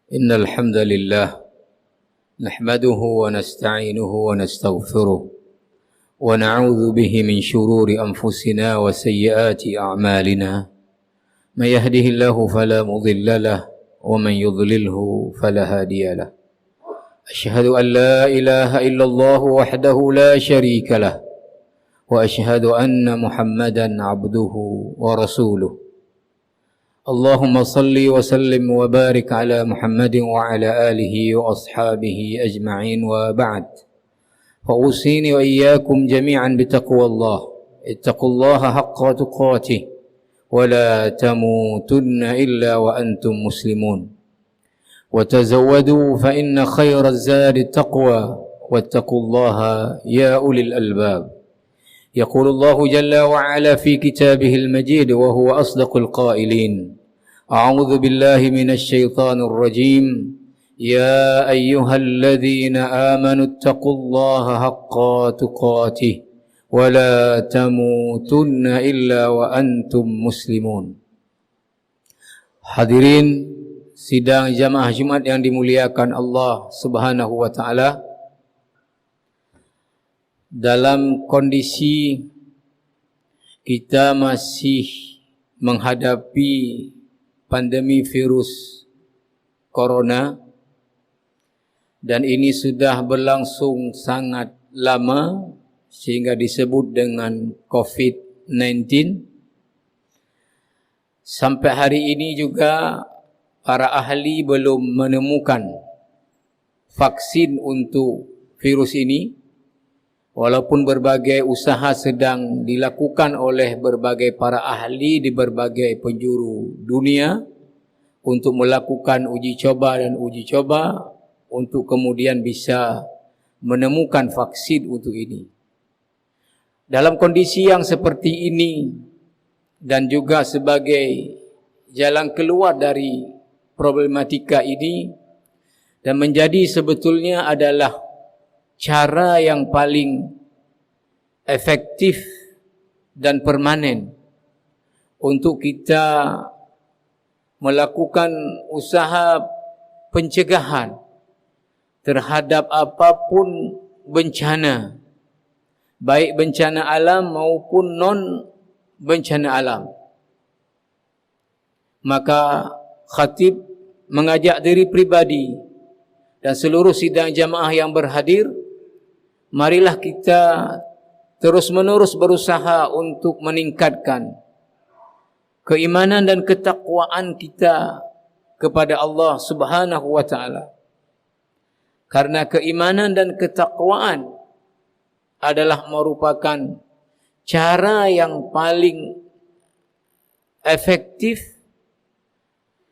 إن الحمد لله نحمده ونستعينه ونستغفره ونعوذ به من شرور أنفسنا وسيئات أعمالنا من يهده الله فلا مضل له ومن يضلله فلا هادي له أشهد أن لا إله إلا الله وحده لا شريك له وأشهد أن محمدا عبده ورسوله اللهم صل وسلم وبارك على محمد وعلى آله وأصحابه أجمعين وبعد فأوصيني وإياكم جميعا بتقوى الله اتقوا الله حق تقاته ولا تموتن إلا وأنتم مسلمون وتزودوا فإن خير الزاد التقوى واتقوا الله يا أولي الألباب يقول الله جل وعلا في كتابه المجيد وهو أصدق القائلين أعوذ بالله من الشيطان الرجيم يا أيها الذين آمنوا اتقوا الله حق تقاته ولا تموتن إلا وأنتم مسلمون. Hadirin sidang jamaah Jumat yang dimuliakan Allah Subhanahu wa taala, dalam kondisi kita masih menghadapi pandemi virus corona dan ini sudah berlangsung sangat lama sehingga disebut dengan COVID-19. Sampai hari ini juga para ahli belum menemukan vaksin untuk virus ini, walaupun berbagai usaha sedang dilakukan oleh berbagai para ahli di berbagai penjuru dunia untuk melakukan uji coba dan uji coba untuk kemudian bisa menemukan vaksin untuk ini. Dalam kondisi yang seperti ini dan juga sebagai jalan keluar dari problematika ini, dan menjadi sebetulnya adalah cara yang paling efektif dan permanen untuk kita melakukan usaha pencegahan terhadap apapun bencana, baik bencana alam maupun non bencana alam. Maka khatib mengajak diri pribadi dan seluruh sidang jamaah yang berhadir, marilah kita terus-menerus berusaha untuk meningkatkan keimanan dan ketakwaan kita kepada Allah Subhanahu wa taala. Karena keimanan dan ketakwaan adalah merupakan cara yang paling efektif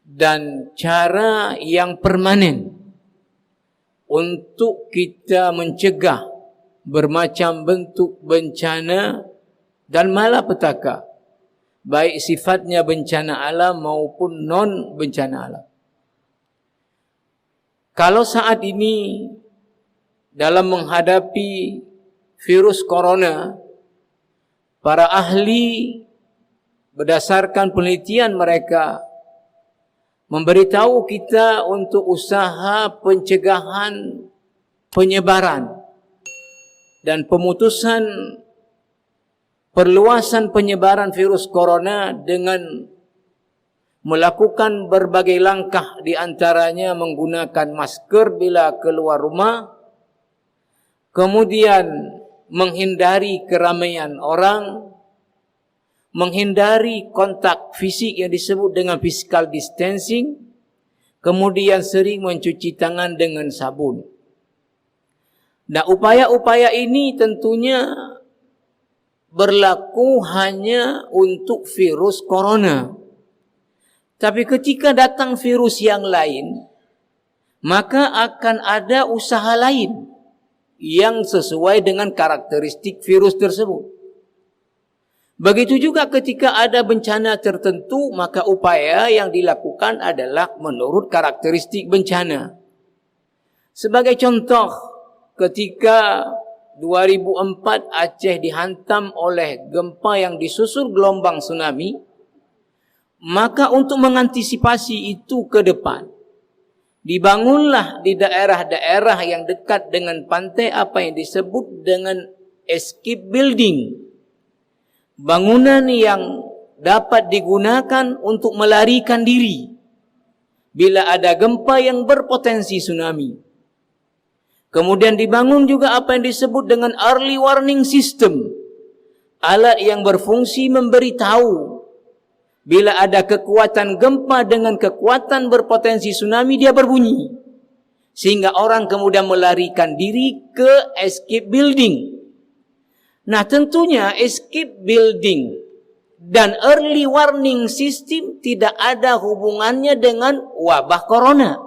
dan cara yang permanen untuk kita mencegah bermacam bentuk bencana dan malapetaka, baik sifatnya bencana alam maupun non bencana alam. Kalau saat ini dalam menghadapi virus corona, para ahli berdasarkan penelitian mereka memberitahu kita untuk usaha pencegahan penyebaran dan pemutusan perluasan penyebaran virus corona dengan melakukan berbagai langkah, di antaranya menggunakan masker bila keluar rumah, kemudian menghindari keramaian orang, menghindari kontak fisik yang disebut dengan physical distancing, kemudian sering mencuci tangan dengan sabun. Nah, upaya-upaya ini tentunya berlaku hanya untuk virus corona. Tapi ketika datang virus yang lain, maka akan ada usaha lain yang sesuai dengan karakteristik virus tersebut. Begitu juga ketika ada bencana tertentu, maka upaya yang dilakukan adalah menurut karakteristik bencana. Sebagai contoh, ketika 2004 Aceh dihantam oleh gempa yang disusul gelombang tsunami, maka untuk mengantisipasi itu ke depan, Dibangunlah di daerah-daerah yang dekat dengan pantai apa yang disebut dengan escape building. Bangunan yang dapat digunakan untuk melarikan diri bila ada gempa yang berpotensi tsunami. Kemudian dibangun juga apa yang disebut dengan early warning system. Alat yang berfungsi memberitahu bila ada kekuatan gempa dengan kekuatan berpotensi tsunami, dia berbunyi. Sehingga orang kemudian melarikan diri ke escape building. Nah, tentunya escape building dan early warning system tidak ada hubungannya dengan wabah corona.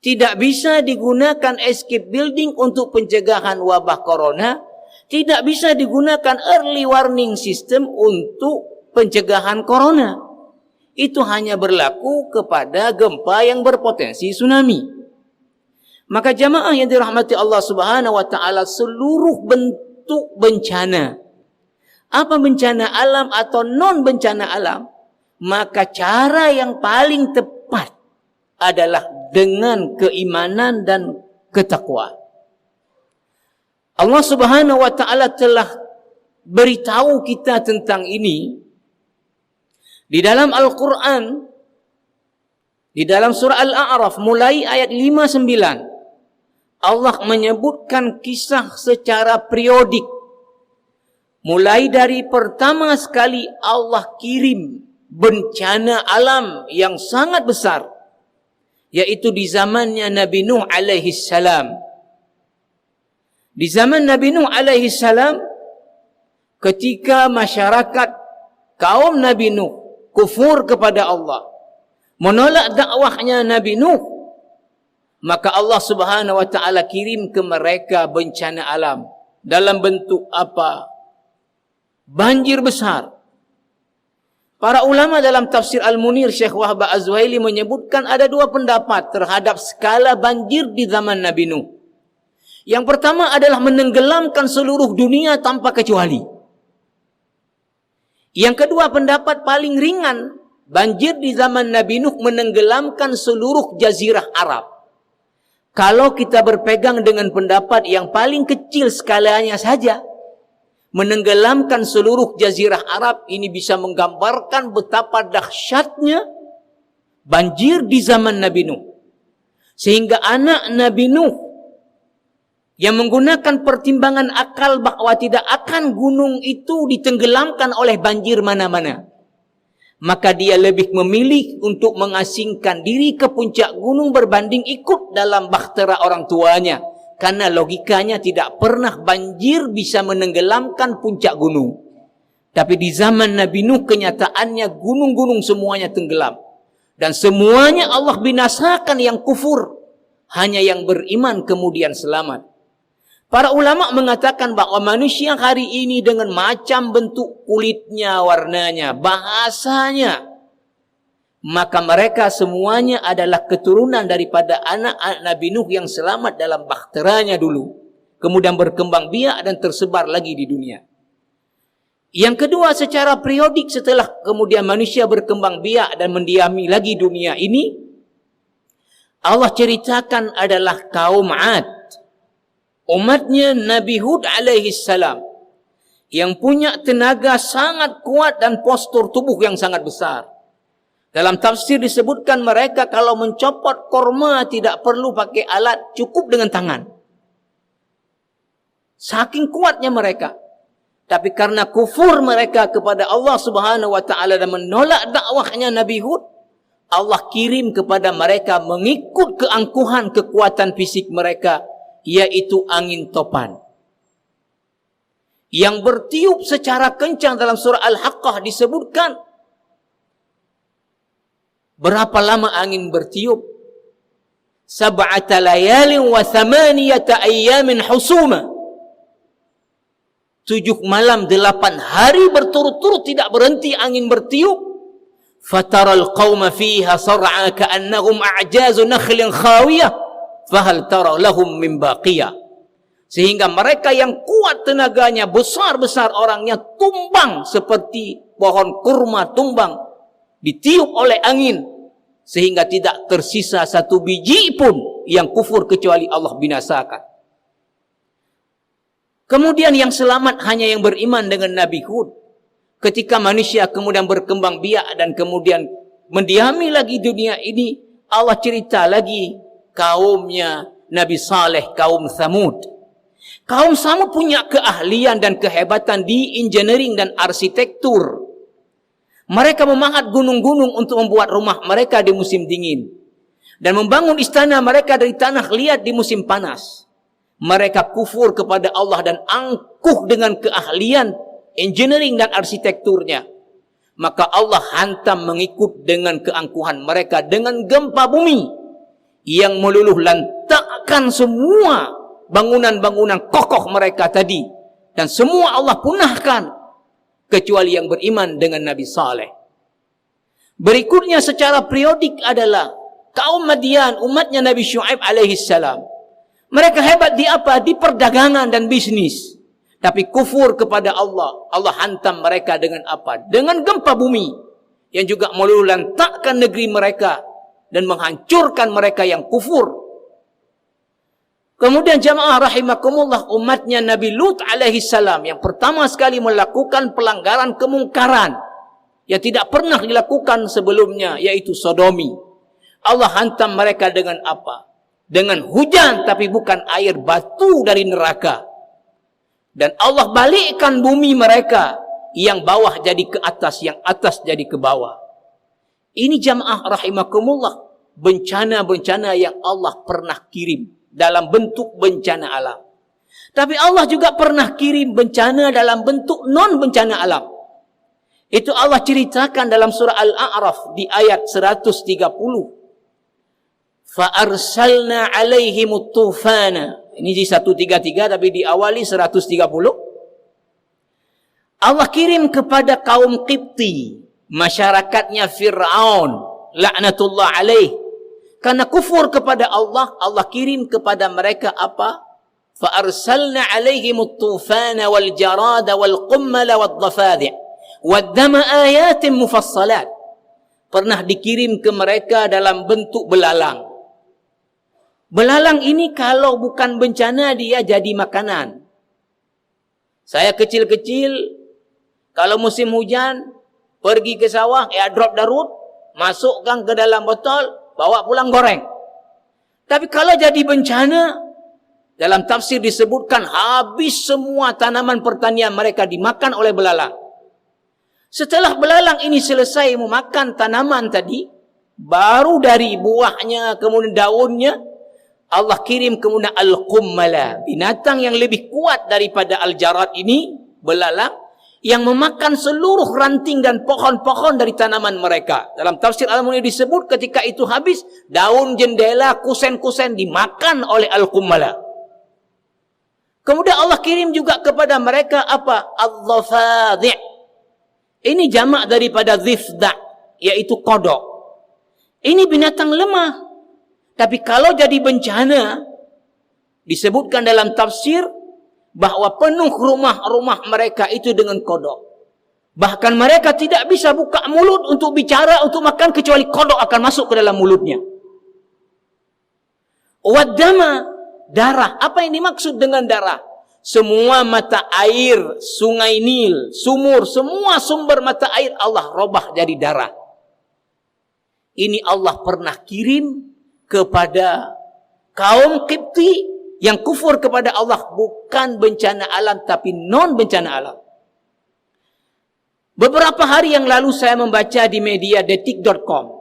Tidak bisa digunakan escape building untuk pencegahan wabah corona. Tidak bisa digunakan early warning system untuk pencegahan corona. Itu hanya berlaku kepada gempa yang berpotensi tsunami. Maka jamaah yang dirahmati Allah Subhanahu wa taala, seluruh bentuk bencana, apa bencana alam atau non bencana alam, maka cara yang paling tepat adalah dengan keimanan dan ketakwaan. Allah Subhanahu wa taala telah beritahu kita tentang ini di dalam Al-Quran, di dalam surah Al-A'raf mulai ayat 59. Allah menyebutkan kisah secara periodik. Mulai dari pertama sekali Allah kirim bencana alam yang sangat besar, yaitu di zamannya Nabi Nuh alaihi salam. Di zaman Nabi Nuh alaihi salam, ketika masyarakat kaum Nabi Nuh kufur kepada Allah, menolak dakwahnya Nabi Nuh, maka Allah Subhanahu wa taala kirim ke mereka bencana alam dalam bentuk apa? Banjir besar. Para ulama dalam tafsir Al-Munir, Syekh Wahab Az-Zuhaili menyebutkan ada dua pendapat terhadap skala banjir di zaman Nabi Nuh. Yang pertama adalah menenggelamkan seluruh dunia tanpa kecuali. Yang kedua, pendapat paling ringan, banjir di zaman Nabi Nuh menenggelamkan seluruh jazirah Arab. Kalau kita berpegang dengan pendapat yang paling kecil skalanya saja, menenggelamkan seluruh jazirah Arab, ini bisa menggambarkan betapa dahsyatnya banjir di zaman Nabi Nuh. Sehingga anak Nabi Nuh yang menggunakan pertimbangan akal bahwa tidak akan gunung itu ditenggelamkan oleh banjir mana-mana, maka dia lebih memilih untuk mengasingkan diri ke puncak gunung berbanding ikut dalam bahtera orang tuanya. Karena logikanya tidak pernah banjir bisa menenggelamkan puncak gunung. Tapi di zaman Nabi Nuh kenyataannya gunung-gunung semuanya tenggelam. Dan semuanya Allah binasakan yang kufur. Hanya yang beriman kemudian selamat. Para ulama mengatakan bahwa manusia hari ini dengan macam bentuk kulitnya, warnanya, bahasanya, maka mereka semuanya adalah keturunan daripada anak Nabi Nuh yang selamat dalam bahteranya dulu. Kemudian berkembang biak dan tersebar lagi di dunia. Yang kedua, secara periodik setelah kemudian manusia berkembang biak dan mendiami lagi dunia ini, Allah ceritakan adalah kaum 'Ad. Umatnya Nabi Hud alaihi salam yang punya tenaga sangat kuat dan postur tubuh yang sangat besar. Dalam tafsir disebutkan mereka kalau mencopot korma tidak perlu pakai alat, cukup dengan tangan. Saking kuatnya mereka. Tapi karena kufur mereka kepada Allah Subhanahu wa taala dan menolak dakwahnya Nabi Hud, Allah kirim kepada mereka mengikut keangkuhan kekuatan fisik mereka, yaitu angin topan yang bertiup secara kencang. Dalam surah Al-Haqqah disebutkan berapa lama angin bertiup? 7 layalin wa 8 ayyamin husuma. 7 malam 8 hari berturut-turut tidak berhenti angin bertiup. Fataral qauma fiha sar'a ka'annahum a'jazu nakhlin khawiyah. Fahal tara lahum min baqiyah. Sehingga mereka yang kuat tenaganya, besar-besar orangnya, tumbang seperti pohon kurma tumbang, ditiup oleh angin. sehingga tidak tersisa satu biji pun yang kufur kecuali Allah binasakan. Kemudian yang selamat hanya yang beriman dengan Nabi Hud. Ketika manusia kemudian berkembang biak dan kemudian mendiami lagi dunia ini, Allah cerita lagi kaumnya Nabi Saleh, kaum Thamud. Kaum Thamud punya keahlian dan kehebatan di engineering dan arsitektur. Mereka memahat gunung-gunung untuk membuat rumah mereka di musim dingin. Dan membangun istana mereka dari tanah liat di musim panas. Mereka kufur kepada Allah dan angkuh dengan keahlian engineering dan arsitekturnya. Maka Allah hantam mengikut dengan keangkuhan mereka dengan gempa bumi yang meluluh lantakkan semua bangunan-bangunan kokoh mereka tadi. Dan semua Allah punahkan kecuali yang beriman dengan Nabi Saleh. Berikutnya secara periodik adalah kaum Madian, umatnya Nabi Syuaib alaihi salam. Mereka hebat di apa? Di perdagangan dan bisnis. Tapi kufur kepada Allah. Allah hantam mereka dengan apa? Dengan gempa bumi yang juga meluluh lantakkan negeri mereka dan menghancurkan mereka yang kufur. Kemudian jamaah rahimakumullah, umatnya Nabi Lut alaihi salam yang pertama sekali melakukan pelanggaran kemungkaran yang tidak pernah dilakukan sebelumnya, yaitu sodomi. Allah hantam mereka dengan apa? Dengan hujan, tapi bukan air batu dari neraka. Dan Allah balikkan bumi mereka, yang bawah jadi ke atas, yang atas jadi ke bawah. Ini jamaah rahimakumullah, bencana-bencana yang Allah pernah kirim dalam bentuk bencana alam. Tapi Allah juga pernah kirim bencana dalam bentuk non bencana alam. Itu Allah ceritakan dalam surah Al-A'raf di ayat 130. Fa'arsalna alaihimut tufana. Ini di 133 tapi diawali 130. Allah kirim kepada kaum Qibti, masyarakatnya Fir'aun, laknatullah alaih. Karena kufur kepada Allah, Allah kirim kepada mereka apa? فَأَرْسَلْنَا عَلَيْهِمُ الطُّوفَانَ وَالْجَرَادَ وَالْقُمَّلَ وَالضَّفَادِعَ وَالدَّمَ آيَاتٍ مُفَصَّلَاتٍ. Pernah dikirim ke mereka dalam bentuk belalang. Belalang ini kalau bukan bencana dia jadi makanan. Saya kecil-kecil, kalau musim hujan, pergi ke sawah, drop darut, masukkan ke dalam botol, bawa pulang goreng. Tapi kalau jadi bencana, dalam tafsir disebutkan habis semua tanaman pertanian mereka dimakan oleh belalang. Setelah belalang ini selesai memakan tanaman tadi, baru dari buahnya, kemudian daunnya, Allah kirim kemudian al-qummala, binatang yang lebih kuat daripada al-jarad ini, belalang, yang memakan seluruh ranting dan pohon-pohon dari tanaman mereka. Dalam tafsir Al-Munir disebut ketika itu habis, daun jendela, kusen-kusen dimakan oleh al-qummala. Kemudian Allah kirim juga kepada mereka apa? Al-dhafadhi'. Ini jamak daripada dhifda', yaitu kodok. Ini binatang lemah. Tapi kalau jadi bencana, disebutkan dalam tafsir, bahwa penuh rumah-rumah mereka itu dengan kodok. Bahkan mereka tidak bisa buka mulut untuk bicara, untuk makan, kecuali kodok akan masuk ke dalam mulutnya. Waddama, darah. Apa yang dimaksud dengan darah? Semua mata air, sungai Nil, sumur, semua sumber mata air Allah robah jadi darah. Ini Allah pernah kirim kepada kaum Qibti yang kufur kepada Allah, bukan bencana alam tapi non bencana alam. Beberapa hari yang lalu saya membaca di media detik.com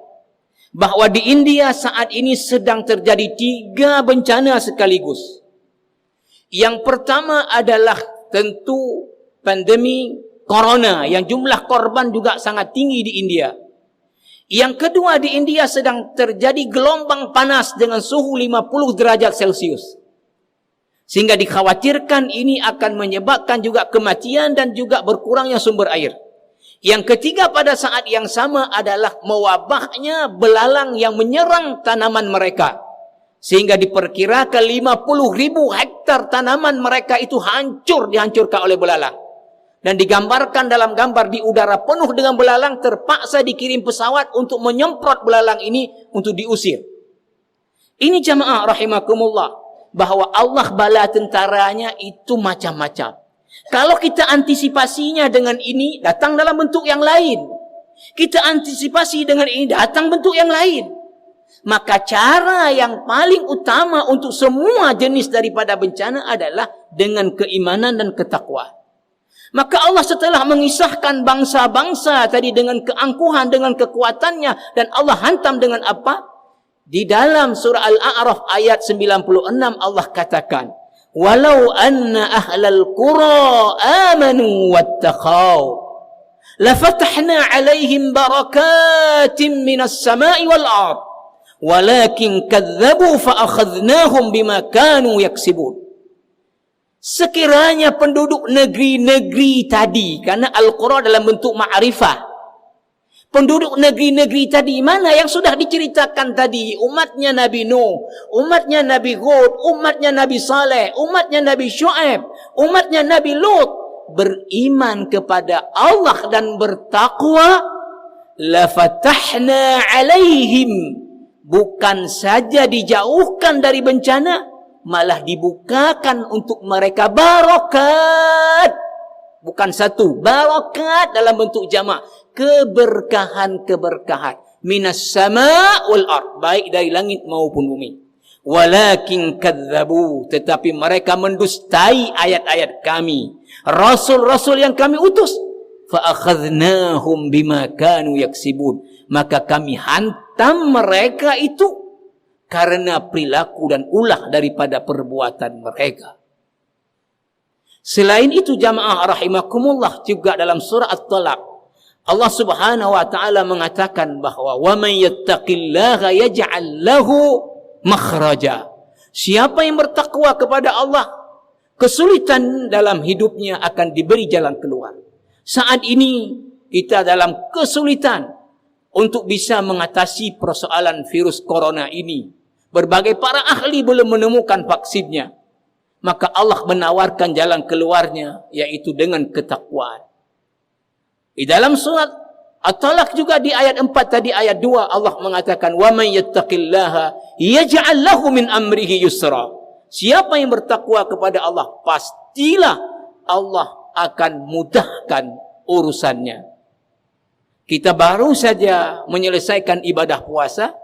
bahwa di India saat ini sedang terjadi 3 bencana sekaligus. Yang pertama adalah tentu pandemi corona yang jumlah korban juga sangat tinggi di India. Yang kedua, di India sedang terjadi gelombang panas dengan suhu 50 derajat Celcius. Sehingga dikhawatirkan ini akan menyebabkan juga kematian dan juga berkurangnya sumber air. Yang ketiga pada saat yang sama adalah mewabahnya belalang yang menyerang tanaman mereka. Sehingga diperkirakan 50.000 hektar tanaman mereka itu dihancurkan oleh belalang. dan digambarkan dalam gambar di udara penuh dengan belalang, terpaksa dikirim pesawat untuk menyemprot belalang ini untuk diusir. Ini jamaah rahimakumullah, bahwa Allah bala tentaranya itu macam-macam. Kalau kita antisipasinya dengan ini, datang dalam bentuk yang lain. Kita antisipasi dengan ini, datang bentuk yang lain. Maka cara yang paling utama untuk semua jenis daripada bencana adalah dengan keimanan dan ketakwaan. Maka Allah setelah mengisahkan bangsa-bangsa tadi dengan keangkuhan, dengan kekuatannya, dan Allah hantam dengan apa? Di dalam surah Al-A'raf ayat 96 Allah katakan, walau anna ahlal qura amanu wattaqau lafatahna alaihim barakatin minas sama'i wal ard walakin kadzabu fa akhadnahum bima kanu yaksibun. Sekiranya penduduk negeri-negeri tadi, karena Al-Qura dalam bentuk ma'rifah, penduduk negeri-negeri tadi mana yang sudah diceritakan tadi, umatnya Nabi Nuh, umatnya Nabi Hud, umatnya Nabi Saleh, umatnya Nabi Syuaib, umatnya Nabi Lut, beriman kepada Allah dan bertakwa, la fatahna alaihim, bukan saja dijauhkan dari bencana, malah dibukakan untuk mereka barakat. Bukan satu, barakat dalam bentuk jamak, keberkahan-keberkahan minas sama' wal ard, baik dari langit maupun bumi. Walakin kadzabu, tetapi mereka mendustai ayat-ayat kami, rasul-rasul yang kami utus. Fa akhadnahum bima kanu yaksibun, maka kami hantam mereka itu karena perilaku dan ulah daripada perbuatan mereka. Selain itu jamaah rahimakumullah, juga dalam surah At-Talaq Allah Subhanahu wa taala mengatakan bahwa wa may yattaqillaha yaj'al lahu makhraja. Siapa yang bertakwa kepada Allah, kesulitan dalam hidupnya akan diberi jalan keluar. Saat ini kita dalam kesulitan untuk bisa mengatasi persoalan virus corona ini. Berbagai para ahli belum menemukan vaksinnya. Maka Allah menawarkan jalan keluarnya, yaitu dengan ketakwaan. Di dalam surat At-Talaq juga di ayat 4 tadi, ayat 2 Allah mengatakan wa may yattaqillaha yaj'al lahu min amrihi yusra. Siapa yang bertakwa kepada Allah, pastilah Allah akan mudahkan urusannya. Kita baru saja menyelesaikan ibadah puasa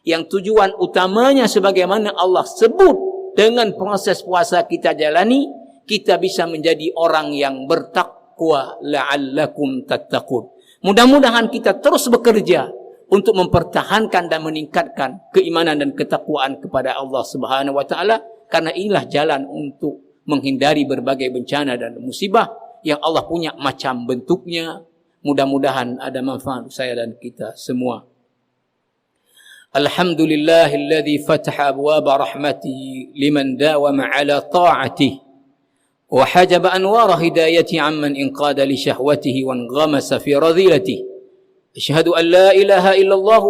yang tujuan utamanya sebagaimana Allah sebut, dengan proses puasa kita jalani, kita bisa menjadi orang yang bertakwa, la'allakum tattaqun. Mudah-mudahan kita terus bekerja untuk mempertahankan dan meningkatkan keimanan dan ketakwaan kepada Allah Subhanahu wa taala, karena inilah jalan untuk menghindari berbagai bencana dan musibah yang Allah punya macam bentuknya. Mudah-mudahan ada manfaat saya dan kita semua. Alhamdulillahilladzi fataha abwaba rahmatihi liman dawama ala ta'atihi wa hajaba anwara hidayati amman inqada li syahwatihi wa anghamasa fi radhilatihi. Asyhadu an la ilaha illallah